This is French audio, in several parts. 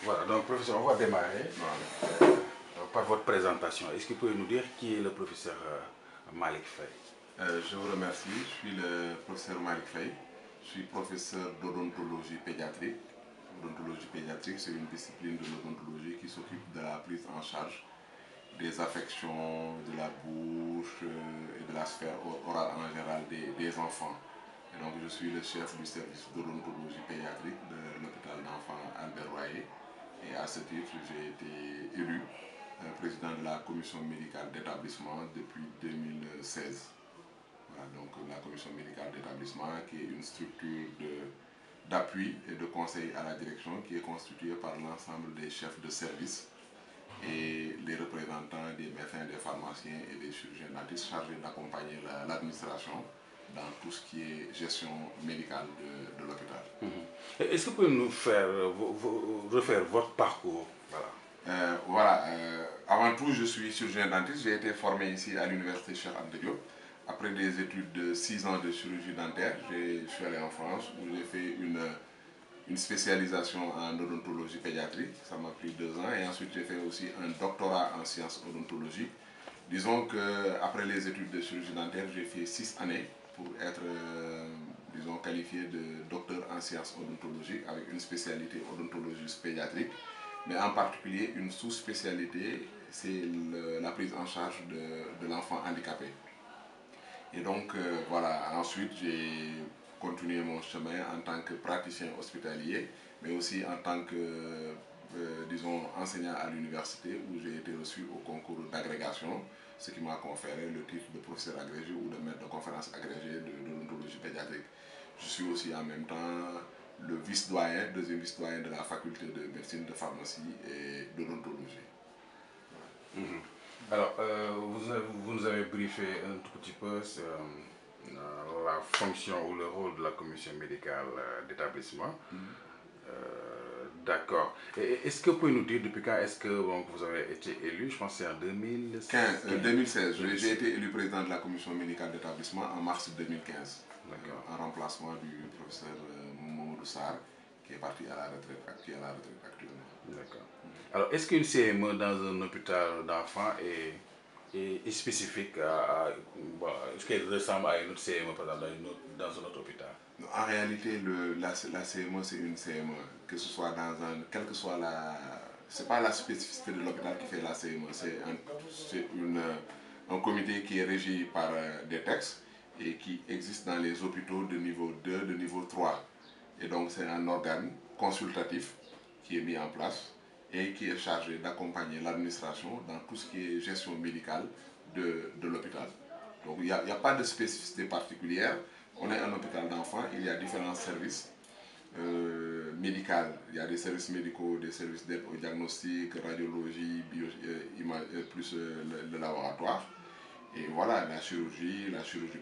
Voilà, donc professeur, on va démarrer par votre présentation. Est-ce que vous pouvez nous dire qui est le professeur Malick Faye? Je vous remercie. Je suis le professeur Malick Faye. Je suis professeur d'odontologie pédiatrique. L'odontologie pédiatrique, c'est une discipline de l'odontologie qui s'occupe de la prise en charge des affections de la bouche et de la sphère orale en général des enfants. Et donc je suis le chef du service d'odontologie pédiatrique de l'hôpital d'enfants Albert Royer. Et à ce titre, j'ai été élu président de la commission médicale d'établissement depuis 2016. Voilà, donc la commission médicale d'établissement qui est une structure d'appui et de conseil à la direction qui est constituée par l'ensemble des chefs de service et les représentants des médecins, des pharmaciens et des chirurgiens dentistes chargés d'accompagner l'administration dans tout ce qui est gestion médicale de l'hôpital. Est-ce que vous pouvez nous faire refaire votre parcours? Avant tout, je suis chirurgien dentiste. J'ai été formé ici à l'université Cheikh Anta Diop. Après des études de 6 ans de chirurgie dentaire, je suis allé en France où j'ai fait une spécialisation en odontologie pédiatrique. Ça m'a pris 2 ans. Et ensuite, j'ai fait aussi un doctorat en sciences odontologiques. Disons qu'après les études de chirurgie dentaire, j'ai fait 6 années pour être qualifié de docteur en sciences odontologiques avec une spécialité odontologie pédiatrique. Mais en particulier, une sous-spécialité, c'est la prise en charge de l'enfant handicapé. Et donc, voilà, ensuite, j'ai continué mon chemin en tant que praticien hospitalier, mais aussi en tant que, enseignant à l'université où j'ai été reçu au concours d'agrégation, ce qui m'a conféré le titre de professeur agrégé ou de maître de conférence agrégé de l'odontologie pédiatrique. Je suis aussi en même temps le vice-doyen, deuxième vice-doyen de la faculté de médecine, de pharmacie et d'odontologie. Alors, vous nous avez briefé un tout petit peu sur la fonction ou le rôle de la commission médicale d'établissement. D'accord. Est-ce que vous pouvez nous dire depuis quand est-ce que vous avez été élu? Je pense que c'est en 2016. J'ai été élu président de la commission médicale d'établissement en mars 2015. En remplacement du professeur Mamadou Sarr, qui est parti à la retraite, actuellement. D'accord. Alors, est-ce qu'une CME dans un hôpital d'enfants est spécifique est-ce qu'elle ressemble à une autre CME, par exemple, dans un autre hôpital? En réalité, la CME, c'est une CME. Que ce soit quelle que soit c'est pas la spécificité de l'hôpital qui fait la CME. C'est un comité qui est régi par des textes et qui existe dans les hôpitaux de niveau 2, de niveau 3. Et donc, c'est un organe consultatif qui est mis en place et qui est chargé d'accompagner l'administration dans tout ce qui est gestion médicale de l'hôpital. Donc il n'y a pas de spécificité particulière. On est un hôpital d'enfants, il y a différents services médicaux. Il y a des services médicaux, des services d'aide au diagnostic, radiologie, plus le laboratoire. Et voilà, la chirurgie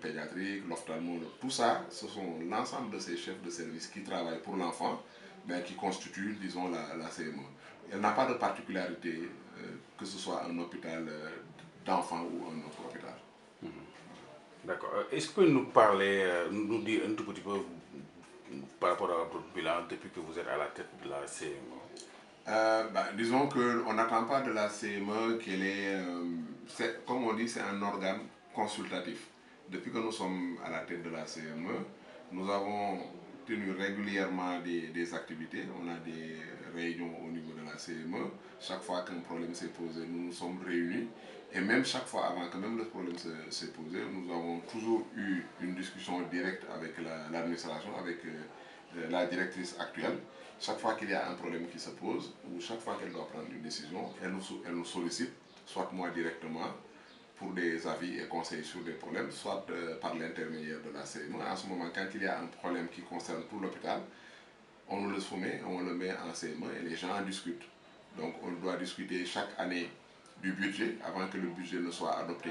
pédiatrique, l'ophtalmo, tout ça, ce sont l'ensemble de ces chefs de service qui travaillent pour l'enfant, mais qui constituent, disons, la CME. Elle n'a pas de particularité, que ce soit un hôpital d'enfants ou un autre hôpital. D'accord. Est-ce que vous pouvez nous parler, nous dire un tout petit peu par rapport à votre bilan depuis que vous êtes à la tête de la CME? Disons qu'on n'attend pas de la CME qu'elle comme on dit, c'est un organe consultatif. Depuis que nous sommes à la tête de la CME, nous avons tenu régulièrement des activités. On a des réunions au niveau de la CME. Chaque fois qu'un problème s'est posé, nous nous sommes réunis. Et même chaque fois, avant que même le problème s'est posé, nous avons toujours eu une discussion directe avec l'administration, avec la directrice actuelle. Chaque fois qu'il y a un problème qui se pose, ou chaque fois qu'elle doit prendre une décision, elle nous sollicite, soit moi directement, pour des avis et conseils sur des problèmes, soit par l'intermédiaire de la CME. En ce moment, quand il y a un problème qui concerne tout l'hôpital, on nous le soumet, on le met en CME et les gens en discutent. Donc on doit discuter chaque année du budget avant que le budget ne soit adopté.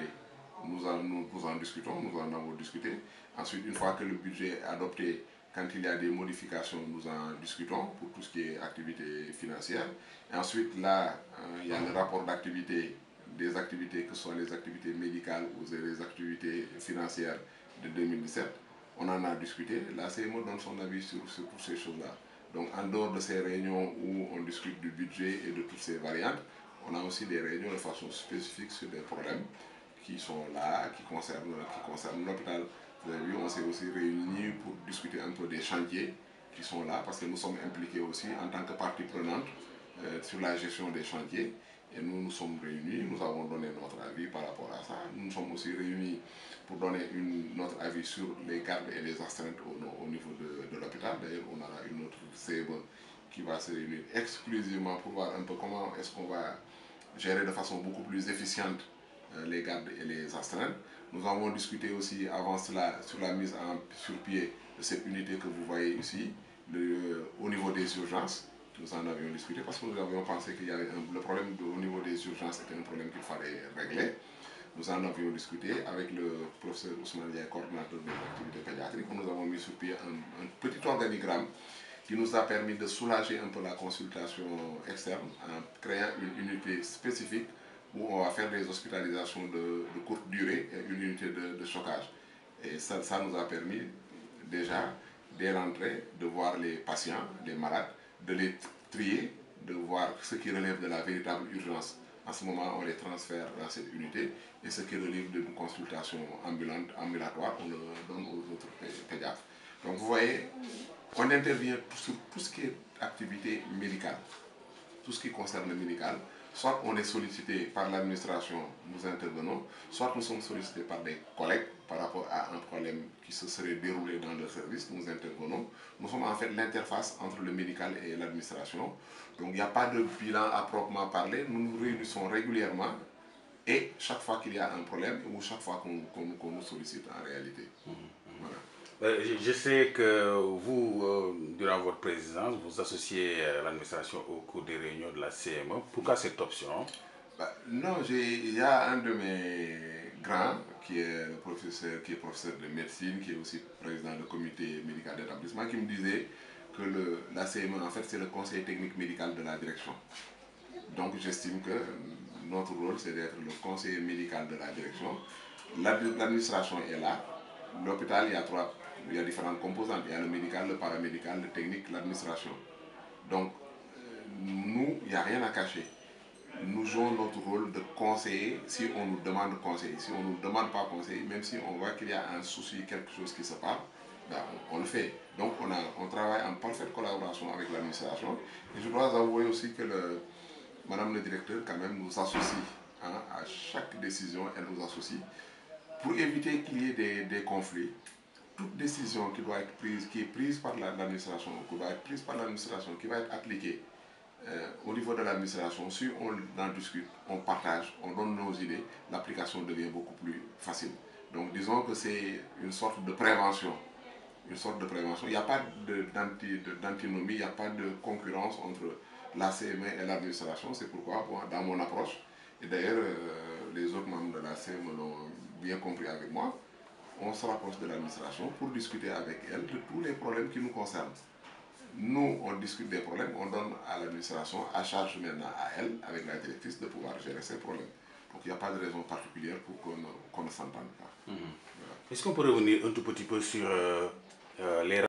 Nous en discutons, nous en avons discuté. Ensuite, une fois que le budget est adopté, quand il y a des modifications, nous en discutons pour tout ce qui est activité financière. Et ensuite, là, il y a le rapport d'activité, des activités, que ce soit les activités médicales ou les activités financières de 2017. On en a discuté. La CME donne son avis sur toutes ces choses-là. Donc en dehors de ces réunions où on discute du budget et de toutes ces variantes, on a aussi des réunions de façon spécifique sur des problèmes qui sont là, qui concernent l'hôpital. Vous avez vu, on s'est aussi réunis pour discuter un peu des chantiers qui sont là, parce que nous sommes impliqués aussi en tant que partie prenante sur la gestion des chantiers. Et nous sommes réunis, nous avons donné notre avis par rapport à ça. Nous nous sommes aussi réunis pour donner notre avis sur les gardes et les astreintes au niveau de l'hôpital. D'ailleurs, on aura une autre CME qui va se réunir exclusivement pour voir un peu comment est-ce qu'on va gérer de façon beaucoup plus efficiente les gardes et les astreintes. Nous avons discuté aussi avant cela sur la mise sur pied de cette unité que vous voyez ici, au niveau des urgences. Nous en avions discuté parce que nous avions pensé qu'il y avait le problème au niveau des urgences était un problème qu'il fallait régler. Nous en avions discuté avec le professeur Ousmane Diaye, coordinateur des activités pédiatriques. Nous avons mis sur pied un petit organigramme qui nous a permis de soulager un peu la consultation externe en créant une unité spécifique où on va faire des hospitalisations de courte durée et une unité de stockage. Et ça nous a permis déjà, dès l'entrée, de voir les patients, les malades, de les trier, de voir ce qui relève de la véritable urgence. En ce moment, on les transfère dans cette unité et ce qui relève d'une consultation ambulatoire, on le donne aux autres pédiatres. Donc vous voyez, on intervient sur tout ce qui est activité médicale, tout ce qui concerne le médical. Soit on est sollicité par l'administration, nous intervenons, soit nous sommes sollicités par des collègues par rapport à un problème qui se serait déroulé dans le service, nous intervenons. Nous sommes en fait l'interface entre le médical et l'administration. Donc il n'y a pas de bilan à proprement parler, nous nous réunissons régulièrement et chaque fois qu'il y a un problème ou chaque fois qu'on nous sollicite en réalité. Voilà. Je sais que vous, durant votre présidence, vous associez l'administration au cours des réunions de la CME. Pourquoi cette option? Non, il y a un de mes grands qui est professeur de médecine, qui est aussi président du comité médical d'établissement, qui me disait que la CME, en fait, c'est le conseil technique médical de la direction. Donc j'estime que notre rôle, c'est d'être le conseiller médical de la direction. L'administration est là. L'hôpital, il y a différentes composantes. Il y a le médical, le paramédical, le technique, l'administration. Donc, nous, il n'y a rien à cacher. Nous jouons notre rôle de conseiller si on nous demande conseil. Si on ne nous demande pas conseil, même si on voit qu'il y a un souci, quelque chose qui se passe, ben on le fait. Donc on travaille en parfaite collaboration avec l'administration. Et je dois avouer aussi que Madame le directeur quand même nous associe. Hein, à chaque décision, elle nous associe. Pour éviter qu'il y ait des conflits, toute décision qui doit être prise, qui est prise par l'administration, qui doit être prise par l'administration, qui va être appliquée au niveau de l'administration, si on en discute, on partage, on donne nos idées, l'application devient beaucoup plus facile. Donc disons que c'est une sorte de prévention. Une sorte de prévention. Il n'y a pas d'antinomie, il n'y a pas de concurrence entre la CME et l'administration. C'est pourquoi, bon, dans mon approche, et d'ailleurs les autres membres de la CME l'ont bien compris avec moi, on se rapproche de l'administration pour discuter avec elle de tous les problèmes qui nous concernent. Nous, on discute des problèmes, on donne à l'administration, à charge maintenant à elle, avec la directrice, de pouvoir gérer ces problèmes. Donc il n'y a pas de raison particulière pour qu'on ne s'entende pas. Est-ce qu'on peut revenir un tout petit peu sur les